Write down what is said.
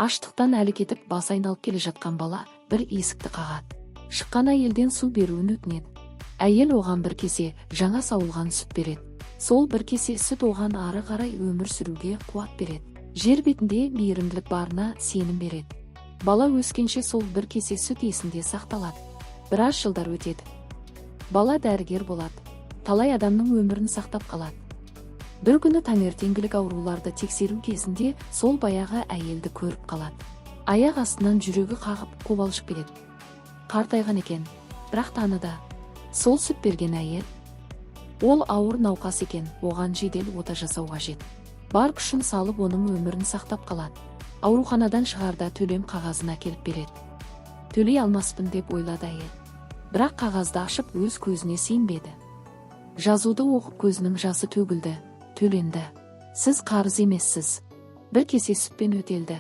Аштықтан әлі кетіп басы айналып келе жатқан бала бір есікті қағады. Шыққан әйелден су беруін өтінеді. Әйел оған бір кесе жаңа сауылған сүт береді. Сол бір кесе сүт оған ары қарай өмір сүруге қуат береді. Жер бетінде мейірімділік барына сенім береді. Бала өскенше сол бір кесе сүт есінде сақталады. Біраз жылдар өтеді. Бала дәрігер болады. Талай адамның өмірін сақтап қалады. Бір күні таңертеңгілік ауруларды тексеру кезінде сол баяғы әйелді көріп қалады. Аяқ астынан жүрегі қағып қобалжып келеді. Қартайған екен, бірақ таныды. Сол сүт берген әйел. Ол ауыр науқас екен, оған жедел ота жасау қажет. Бар күшін салып оның өмірін сақтап қалады. Ауруханадан шығарда төлем қағазын әкеліп береді. Төлей алмаспын деп ойлады әйел. Бірақ қағазды ашып өз көзіне сенбеді. Жазуды оқып көзінің жасы төгілді. Төленді. Сіз қарыз емессіз. Бір кесе сүтпен өтелді.